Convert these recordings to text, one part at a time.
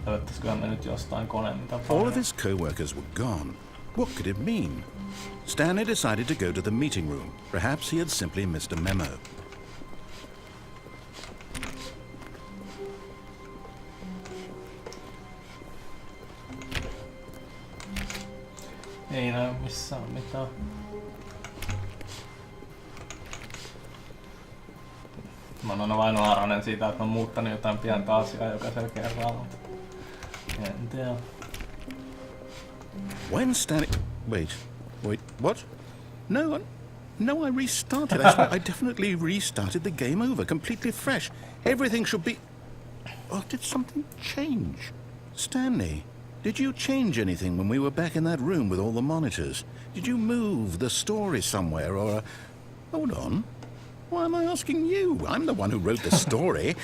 Löytäisiköhän me nyt jostain koneen, mitä All of his co-workers were gone. What could it mean? Stanley decided to go to the meeting room. Perhaps he had simply missed a memo. Ei näy missään mitään. Mä oon vain varoinen siitä, että mä oon muuttanut jotain pientä asiaa jokaisella kerralla. En tiedä. When Stanley... Wait, what? No, I restarted. I swear, I definitely restarted the game over, completely fresh. Everything should be... Oh, did something change? Stanley, did you change anything when we were back in that room with all the monitors? Did you move the story somewhere, or... Hold on. Why am I asking you? I'm the one who wrote the story. It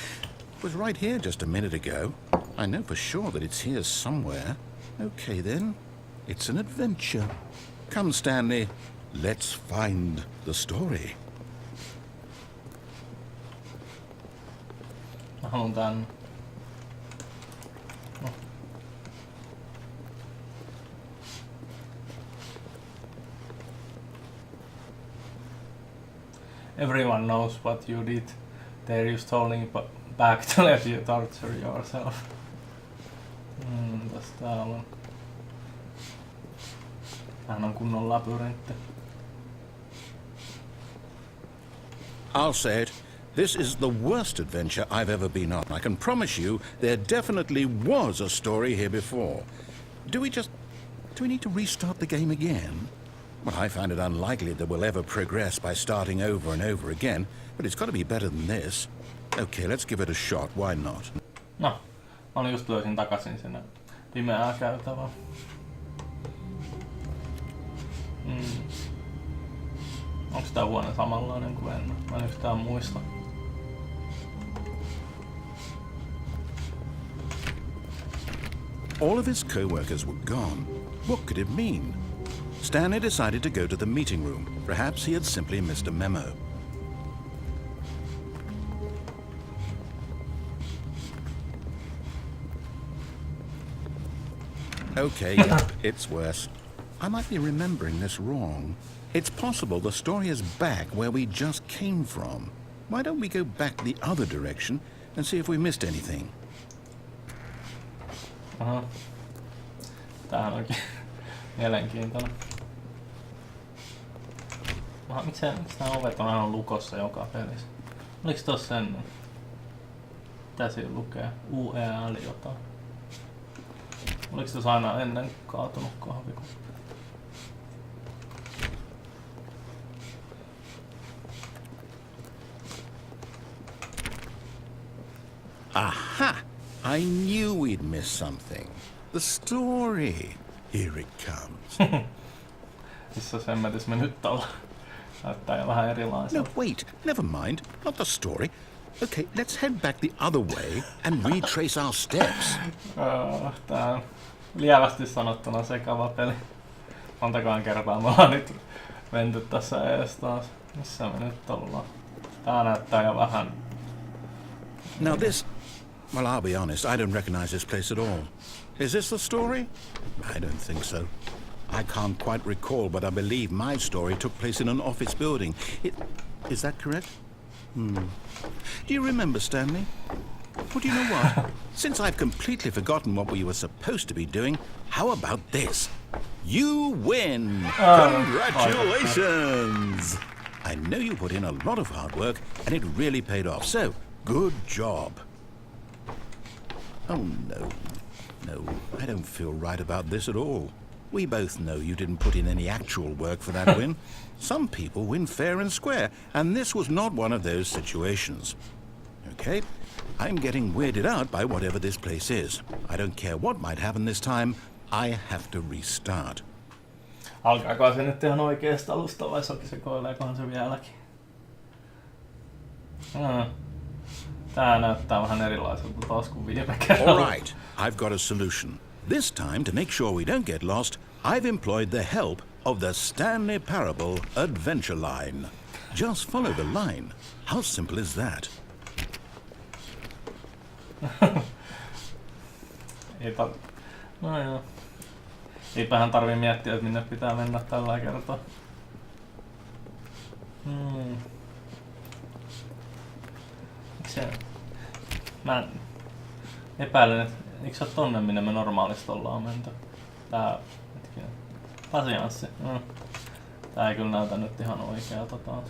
was right here just a minute ago. I know for sure that it's here somewhere. Okay, then. It's an adventure. Come, Stanley. Let's find the story. Mä haluun tän. Everyone knows what you did. They're just holding back to let you torture yourself. Mitäs täällä on? Tämähän on kunnon labyrintti. I'll say it. This is the worst adventure I've ever been on. I can promise you there definitely was a story here before. Do we need to restart the game again? Well, I find it unlikely that we'll ever progress by starting over and over again, but it's got to be better than this. Okay, let's give it a shot. Why not? No, mä just löysin takaisin sinne pimeää käytävää. Onks tää huone samanlainen kuin ennen? Mä en yhtään muista. All of his co-workers were gone. What could it mean? Stanley decided to go to the meeting room. Perhaps he had simply missed a memo. Okay, yeah, it's worse. I might be remembering this wrong. It's possible the story is back where we just came from. Why don't we go back the other direction and see if we missed anything? Aha. Tää on oikein mielenkiintoinen. Miksi nämä ovet on aina lukossa joka pelissä? Oliks tossa ennen? Mitä siinä lukee? UEL jotain. Oliks tossa aina ennen kaatunut kahvikuppi? Aha! I knew we'd miss something. The story. Here it comes. Missä semmetis me nyt ollaan? Näyttää jo vähän erilaiselta. No, wait. Never mind. Not the story. Okay, let's head back the other way and retrace our steps. Tää on lievästi sanottuna sekava peli. Montakaan kertaa me ollaan nyt menty tässä ees taas. Missä me nyt ollaan? Tää näyttää jo vähän... Now this... Well, I'll be honest, I don't recognize this place at all. Is this the story? I don't think so. I can't quite recall, but I believe my story took place in an office building. Is that correct? Do you remember, Stanley? Well, do you know what? Since I've completely forgotten what we were supposed to be doing, how about this? You win! Congratulations! I know you put in a lot of hard work, and it really paid off, so good job. Oh, no. No, I don't feel right about this at all. We both know you didn't put in any actual work for that win. Some people win fair and square, and this was not one of those situations. Okay, I'm getting weirded out by whatever this place is. I don't care what might happen this time, I have to restart. Alkaako se nyt ihan oikeasta alusta vai sekoileekohan se vieläkin? Tää näyttää vähän erilaiselta taas kuin viime kerralla. All right, I've got a solution. This time, to make sure we don't get lost, I've employed the help of the Stanley Parable Adventure Line. Just follow the line. How simple is that? No joo. Eipähän tarvii miettiä, että minne pitää mennä tällä kertaa. Mä epäilen, että eikö se ole tonne, minne me normaalisti ollaan menty? Tää... hetkinen. Pasianssi. Tää ei kyllä näytä nyt ihan oikealta taas.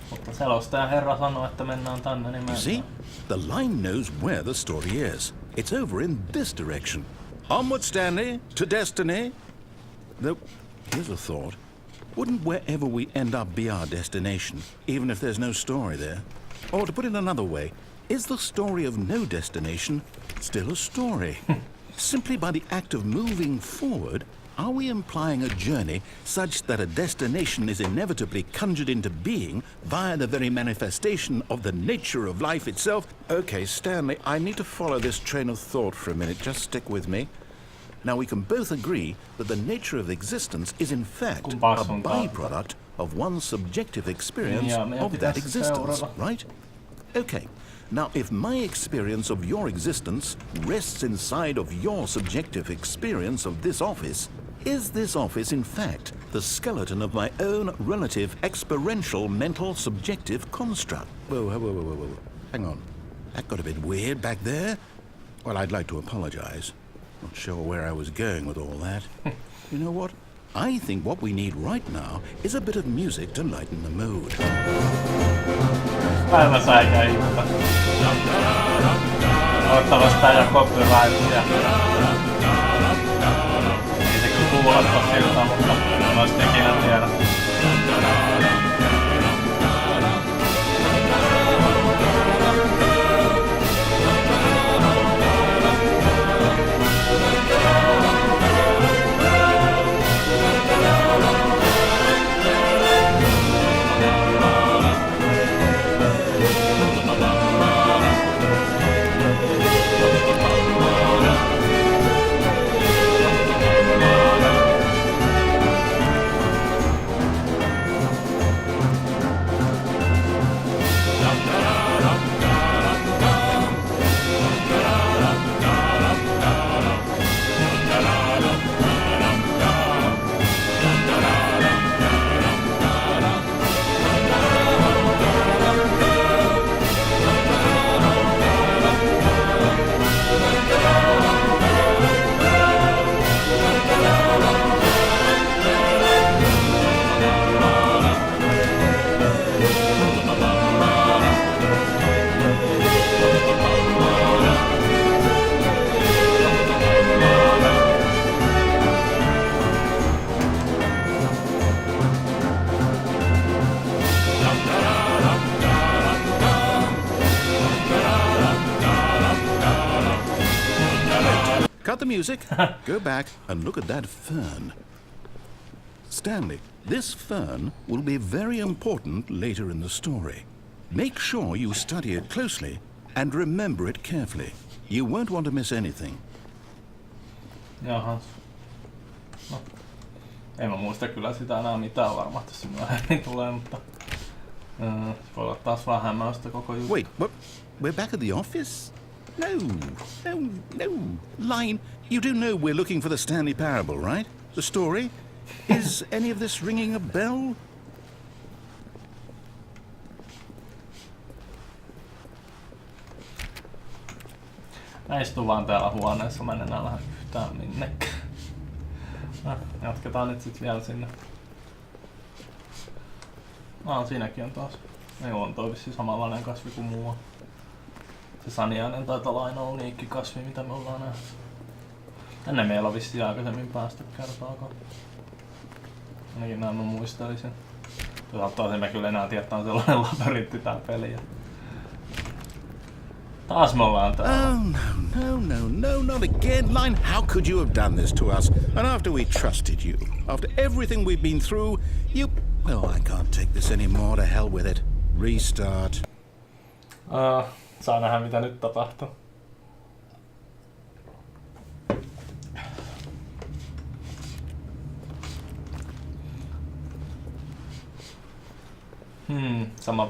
Mutta selostaja herra sanoo, että mennään tänne, niin mennään. See? The line knows where the story is. It's over in this direction. Onward, Stanley, to destiny. Though, here's a thought. Wouldn't wherever we end up be our destination, even if there's no story there? Or to put it another way, is the story of no destination still a story? Simply by the act of moving forward, are we implying a journey such that a destination is inevitably conjured into being via the very manifestation of the nature of life itself? Okay, Stanley, I need to follow this train of thought for a minute. Just stick with me. Now, we can both agree that the nature of existence is in fact a byproduct of one's subjective experience of that existence, right? Okay. Now, if my experience of your existence rests inside of your subjective experience of this office, is this office, in fact, the skeleton of my own relative experiential mental subjective construct? Whoa. Hang on. That got a bit weird back there. Well, I'd like to apologize. Not sure where I was going with all that. You know what? I think what we need right now is a bit of music to lighten the mood. Aivan säikä ihmettä. Ottavasti tää ei oo copyrightia. Ei se kyllä kuulostaa siltä, mutta en ois ikinä tiedä. Cut the music, go back and look at that fern. Stanley, this fern will be very important later in the story. Make sure you study it closely and remember it carefully. You won't want to miss anything. Jahas. No. En mä muista kyllä sitä enää mitään varmasti se myöhemmin tulee, mutta voi olla taas vähän hämäystä koko juttu. Wait, what? We're back at the office? No. Line, you do know we're looking for the Stanley Parable, right? The story? Is any of this ringing a bell? Mä istun vaan täällä huoneessa, mä en enää lähde yhtään minnekään. Jatketaan nyt sit vielä sinne. Siinäkin on taas. Ei on toi vissiin samanlainen kasvi kuin muu. Se saniainen taitaa olla ainoa uniikki kasvi, mitä me ollaan nähty. Tänne meillä on vissiin aikaisemmin päästy kertaakaan. Ainakin näin mä muistelisin. Toisaalta me kyllä enää tiedä, että on sellainen labyrintti tää peli. Taas me ollaan täällä. Oh, no, not again. Line, how could you have done this to us? And after we trusted you, after everything we've been through, you... Oh, I can't take this anymore, to hell with it. Restart. Saa nähdä mitä nyt tapahtuu. Sama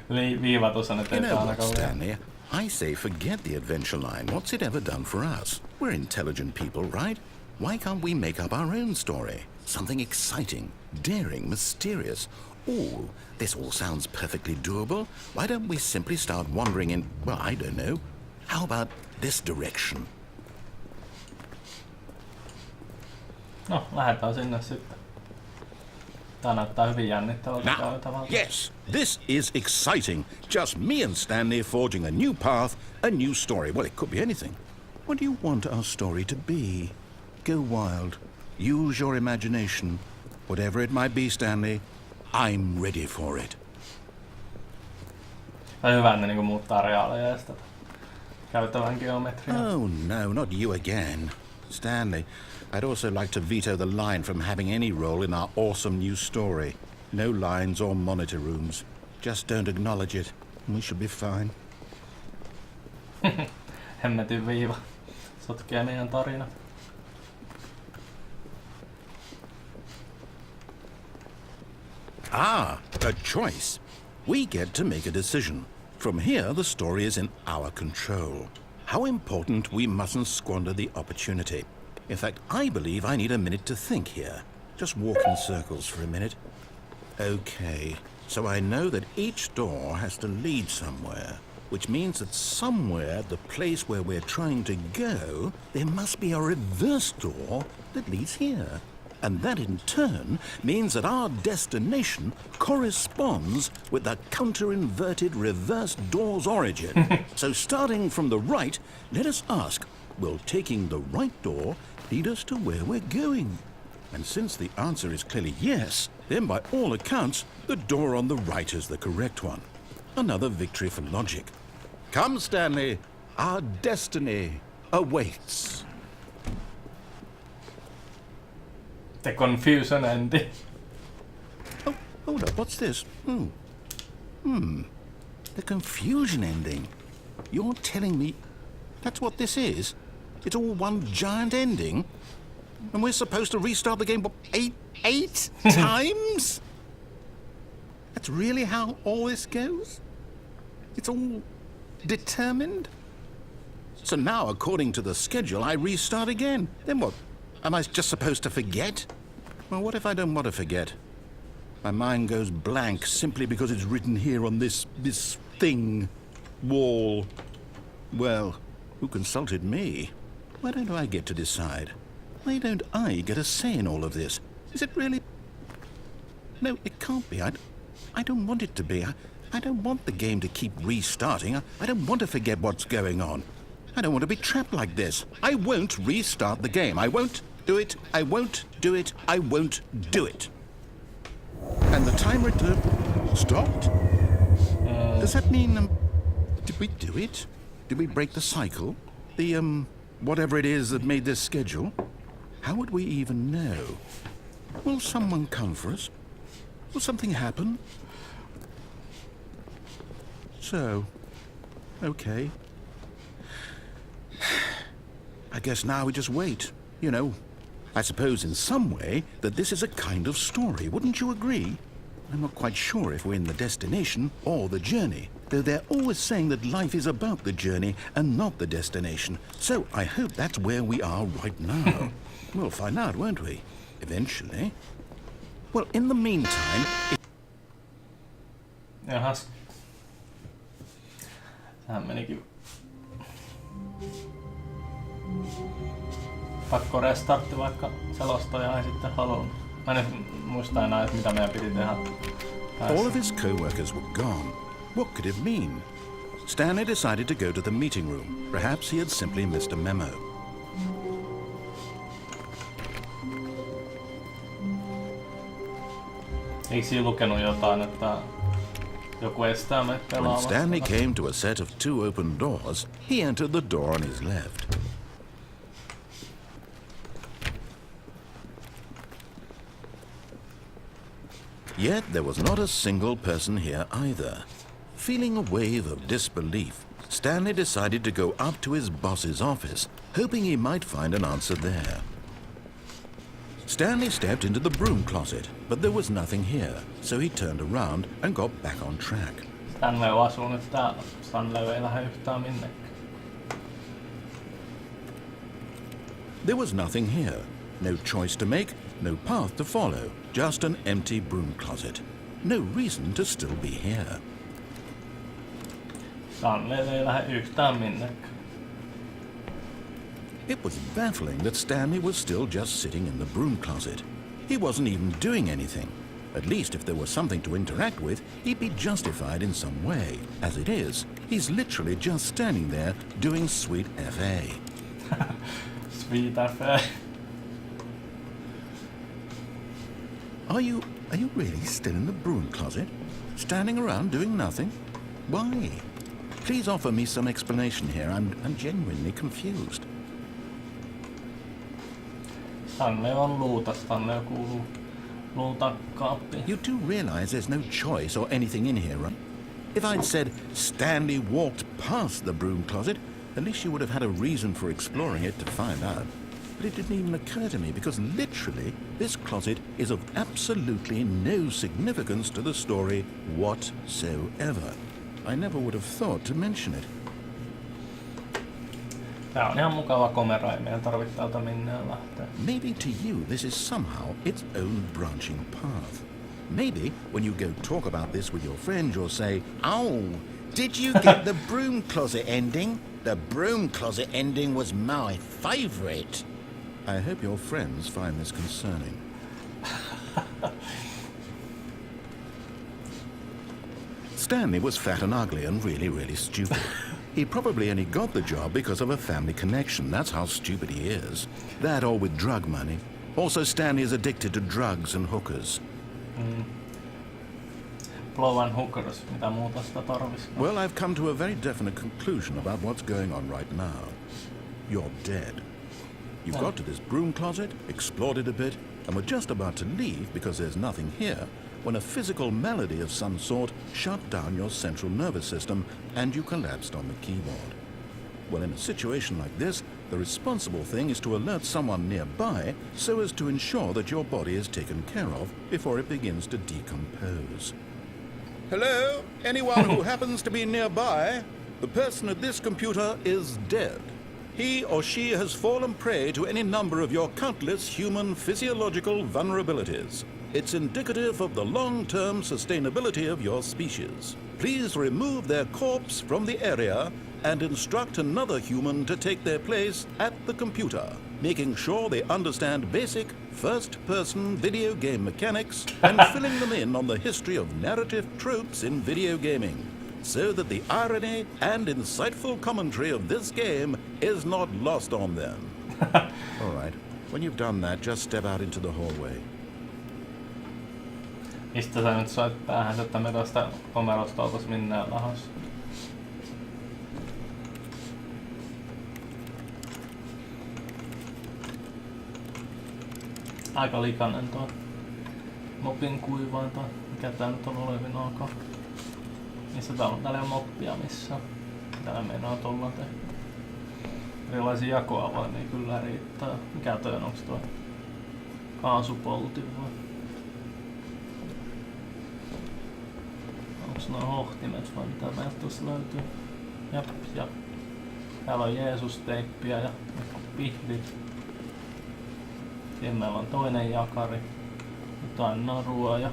Viivatus on, ettei You know what, ainakaan vielä. Stanley? I say forget the adventure line. What's it ever done for us? We're intelligent people, right? Why can't we make up our own story? Something exciting, daring, mysterious. Ooh, this all sounds perfectly doable. Why don't we simply start wandering in, well, I don't know. How about this direction? No, lähdetään sinne sitten. Tää näyttää hyvin jännittävältä Now, käytävältä. yes, this is exciting. Just me and Stanley forging a new path, a new story. Well, it could be anything. What do you want our story to be? Go wild. Use your imagination. Whatever it might be, Stanley, I'm ready for it. Tai hyvä, että ne niinku muuttaa reaaleja ja sitä käytävän geometriaa. Oh, no, not you again. Stanley, I'd also like to veto the line from having any role in our awesome new story. No lines or monitor rooms. Just don't acknowledge it. We should be fine. Hemmetin viiva. Sotkee meidän tarinat. Ah, a choice. We get to make a decision. From here, the story is in our control. How important we mustn't squander the opportunity. In fact, I believe I need a minute to think here. Just walk in circles for a minute. Okay, so I know that each door has to lead somewhere, which means that somewhere, the place where we're trying to go, there must be a reverse door that leads here. And that in turn means that our destination corresponds with the counter-inverted reverse door's origin. So starting from the right, let us ask, will taking the right door lead us to where we're going? And since the answer is clearly yes, then by all accounts, the door on the right is the correct one. Another victory for logic. Come, Stanley, our destiny awaits. The confusion ending. Oh, hold up, what's this? The confusion ending. You're telling me that's what this is? It's all one giant ending? And we're supposed to restart the game, what, eight times? That's really how all this goes? It's all determined? So now, according to the schedule, I restart again. Then what? Am I just supposed to forget? Well, what if I don't want to forget? My mind goes blank simply because it's written here on this thing, wall. Well, who consulted me? Why don't I get to decide? Why don't I get a say in all of this? Is it really? No, it can't be. I don't want it to be. I don't want the game to keep restarting. I don't want to forget what's going on. I don't want to be trapped like this. I won't restart the game. I won't do it. I won't do it. I won't do it. And the timer stopped? Does that mean, did we do it? Did we break the cycle? The, whatever it is that made this schedule? How would we even know? Will someone come for us? Will something happen? So, okay. I guess now we just wait, you know. I suppose in some way that this is a kind of story, wouldn't you agree? I'm not quite sure if we're in the destination or the journey, though they're always saying that life is about the journey and not the destination. So I hope that's where we are right now. We'll find out, won't we? Eventually. Well, in the meantime... Jahas. Sehän menikin. Pakko restartti, vaikka selostaja ei sitten halunnut. Mä en muista enää, että mitä meidän piti tehdä. All of his co-workers were gone. What could it mean? Stanley decided to go to the meeting room. Perhaps he had simply missed a memo. Eikö siinä lukenut jotain, että joku estää meitä When pelaamasta? Stanley came to a set of two open doors, he entered the door on his left. Yet there was not a single person here either. Feeling a wave of disbelief, Stanley decided to go up to his boss's office, hoping he might find an answer there. Stanley stepped into the broom closet, but there was nothing here, so he turned around and got back on track. Stanley asuu nyt täällä. Stanley ei lähde yhtään minnekään. There was nothing here. No choice to make, no path to follow. Just an empty broom closet. No reason to still be here. Stanley ei lähde yhtään minnekään. It was baffling that Stanley was still just sitting in the broom closet. He wasn't even doing anything. At least if there was something to interact with, he'd be justified in some way. As it is, he's literally just standing there doing sweet FA. Sweet FA. Are you really still in the broom closet? Standing around doing nothing? Why? Please offer me some explanation here. I'm genuinely confused. Stanley on luuta. Stanley kuuluu luutakaappiin. You do realize there's no choice or anything in here, right? If I'd said Stanley walked past the broom closet, at least you would have had a reason for exploring it to find out. But it didn't even occur to me because literally this closet is of absolutely no significance to the story whatsoever. I never would have thought to mention it. Tää on ihan mukava komero, ei meidän tarvitse täältä minneen lähteä. Maybe to you this is somehow its own branching path. Maybe when you go talk about this with your friend you'll say, "Oh, did you get the broom closet ending? The broom closet ending was my favourite." I hope your friends find this concerning. Stanley was fat and ugly and really stupid. He probably only got the job because of a family connection. That's how stupid he is. That or with drug money. Also, Stanley is addicted to drugs and hookers. Blow and hookers, mitä muuta sitä tarvitsisi? Well, I've come to a very definite conclusion about what's going on right now. You're dead. You got to this broom closet, explored it a bit, and were just about to leave because there's nothing here when a physical malady of some sort shut down your central nervous system and you collapsed on the keyboard. Well, in a situation like this, the responsible thing is to alert someone nearby so as to ensure that your body is taken care of before it begins to decompose. Hello? Anyone who happens to be nearby? The person at this computer is dead. He or she has fallen prey to any number of your countless human physiological vulnerabilities. It's indicative of the long-term sustainability of your species. Please remove their corpse from the area and instruct another human to take their place at the computer, making sure they understand basic first-person video game mechanics and filling them in on the history of narrative tropes in video gaming, so that the irony and insightful commentary of this game is not lost on them. All right, when you've done that, just step out into the hallway. Mistä sä nyt soit päähän, että me tästä komerosta oltais minneen lahas? Aika likainen tuo mopin kuivainta. Mikä tää nyt on olevinaakaan? Missä täällä on täällä moppia missään? Täällä meinaa tulla tehdä. Erilaisia jakoavaimia kyllä riittää. Mikä toi on? Onks toi kaasupolti vai? Onks noin hohtimet vai mitä meiltä tossa löytyy? Jap. Täällä on Jeesus-teippiä ja pihdit. Siinä meillä on toinen jakari. Jotain narua ja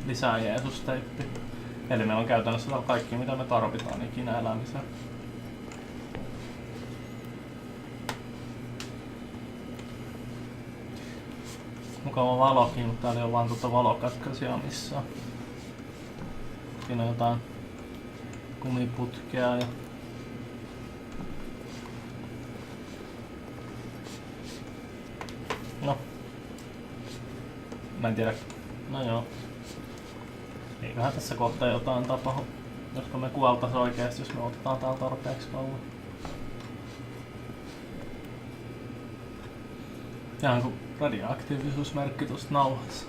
lisää Jeesus-teippi. Eli meillä on käytännössä täällä kaikki mitä me tarvitaan ikinä elämiseen. Mukava valokin, mutta täällä ei ole vaan valokatkaisijaa missään. Siinä on jotain kumiputkea ja no. Mä en tiedä. No joo. Eiköhän tässä kohtaa jotain tapahdu. Josko me kuoltais oikeesti, jos me otetaan täällä tarpeeksi kauan. Ihan kuin radioaktiivisuusmerkki tuosta nauhassa.